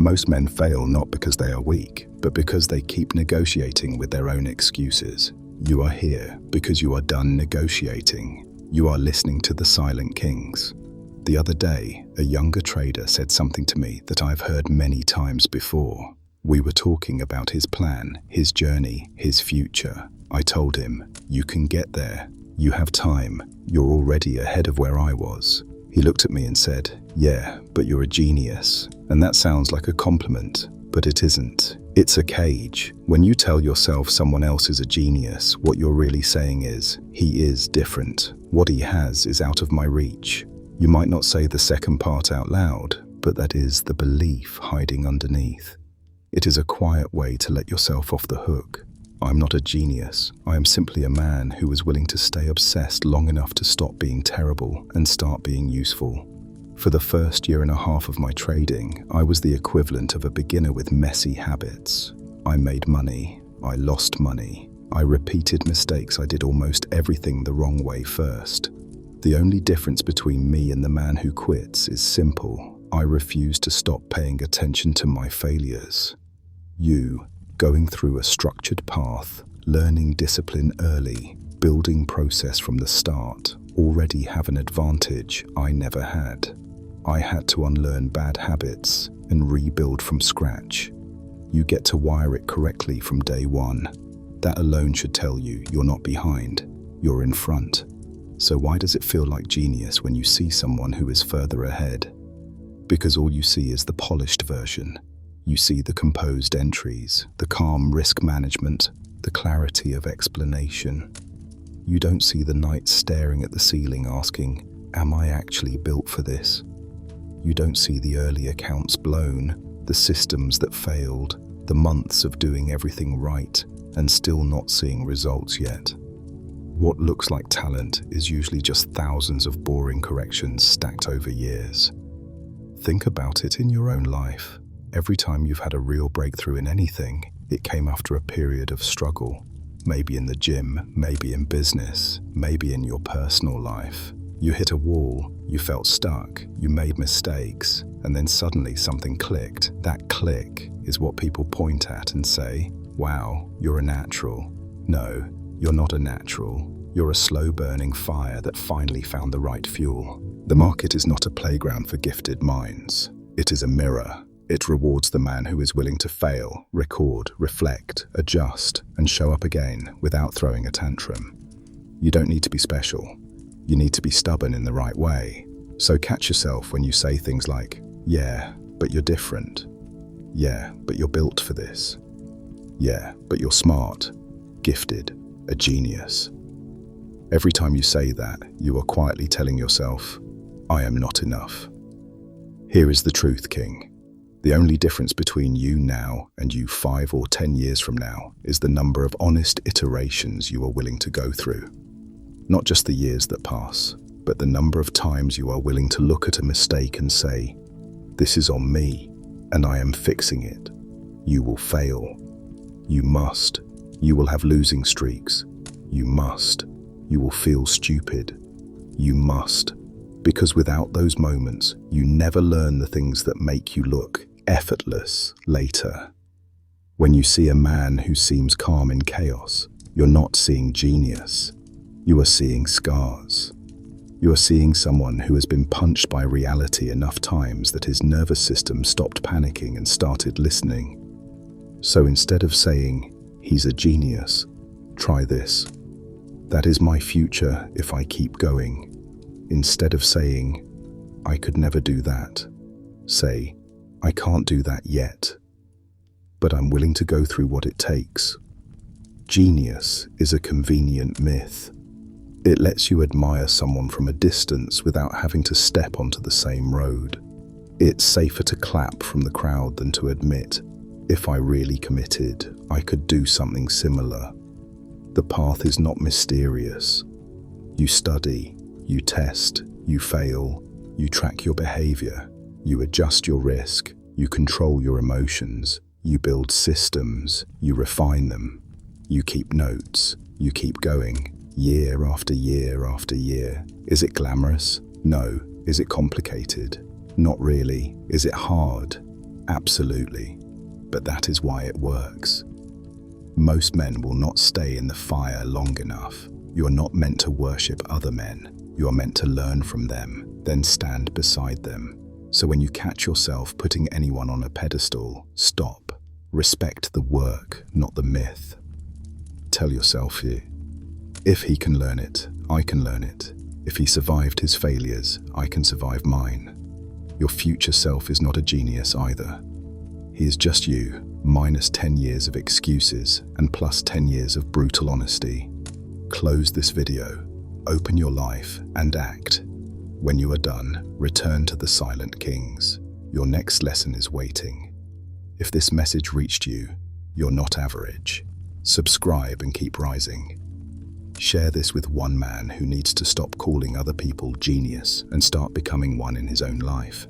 Most men fail not because they are weak, but because they keep negotiating with their own excuses. You are here because you are done negotiating. You are listening to the silent kings. The other day, a younger trader said something to me that I've heard many times before. We were talking about his plan, his journey, his future. I told him, "You can get there. You have time. You're already ahead of where I was." He looked at me and said, "Yeah, but you're a genius." And that sounds like a compliment, but it isn't. It's a cage. When you tell yourself someone else is a genius, what you're really saying is, he is different. What he has is out of my reach. You might not say the second part out loud, but that is the belief hiding underneath. It is a quiet way to let yourself off the hook. I'm not a genius. I am simply a man who is willing to stay obsessed long enough to stop being terrible and start being useful. For the first year and a half of my trading, I was the equivalent of a beginner with messy habits. I made money. I lost money. I repeated mistakes. I did almost everything the wrong way first. The only difference between me and the man who quits is simple. I refuse to stop paying attention to my failures. You, going through a structured path, learning discipline early, building process from the start, already have an advantage I never had. I had to unlearn bad habits and rebuild from scratch. You get to wire it correctly from day one. That alone should tell you you're not behind, you're in front. So why does it feel like genius when you see someone who is further ahead? Because all you see is the polished version. You see the composed entries, the calm risk management, the clarity of explanation. You don't see the night staring at the ceiling asking, "Am I actually built for this?" You don't see the early accounts blown, the systems that failed, the months of doing everything right and still not seeing results yet. What looks like talent is usually just thousands of boring corrections stacked over years. Think about it in your own life. Every time you've had a real breakthrough in anything, it came after a period of struggle. Maybe in the gym, maybe in business, maybe in your personal life. You hit a wall, you felt stuck, you made mistakes, and then suddenly something clicked. That click is what people point at and say, "Wow, you're a natural." No, you're not a natural. You're a slow-burning fire that finally found the right fuel. The market is not a playground for gifted minds. It is a mirror. It rewards the man who is willing to fail, record, reflect, adjust, and show up again without throwing a tantrum. You don't need to be special. You need to be stubborn in the right way. So catch yourself when you say things like, "Yeah, but you're different. Yeah, but you're built for this. Yeah, but you're smart, gifted, a genius." Every time you say that, you are quietly telling yourself, "I am not enough." Here is the truth, King. The only difference between you now and you 5 or 10 years from now is the number of honest iterations you are willing to go through. Not just the years that pass, but the number of times you are willing to look at a mistake and say, "This is on me, and I am fixing it." You will fail. You must. You will have losing streaks. You must. You will feel stupid. You must. Because without those moments, you never learn the things that make you look effortless later. When you see a man who seems calm in chaos, you're not seeing genius. You are seeing scars. You are seeing someone who has been punched by reality enough times that his nervous system stopped panicking and started listening. So instead of saying, "He's a genius," try this. "That is my future if I keep going." Instead of saying, "I could never do that," say, "I can't do that yet, but I'm willing to go through what it takes." Genius is a convenient myth. It lets you admire someone from a distance without having to step onto the same road. It's safer to clap from the crowd than to admit, "If I really committed, I could do something similar." The path is not mysterious. You study, you test, you fail, you track your behavior, you adjust your risk, you control your emotions, you build systems, you refine them, you keep notes, you keep going, year after year after year. Is it glamorous? No. Is it complicated? Not really. Is it hard? Absolutely. But that is why it works. Most men will not stay in the fire long enough. You are not meant to worship other men. You are meant to learn from them, then stand beside them. So when you catch yourself putting anyone on a pedestal, stop. Respect the work, not the myth. Tell yourself if he can learn it, I can learn it. If he survived his failures, I can survive mine. Your future self is not a genius either. He is just you, minus 10 years of excuses and plus 10 years of brutal honesty. Close this video, open your life and act. When you are done, return to the silent kings. Your next lesson is waiting. If this message reached you, you're not average. Subscribe and keep rising. Share this with one man who needs to stop calling other people genius and start becoming one in his own life.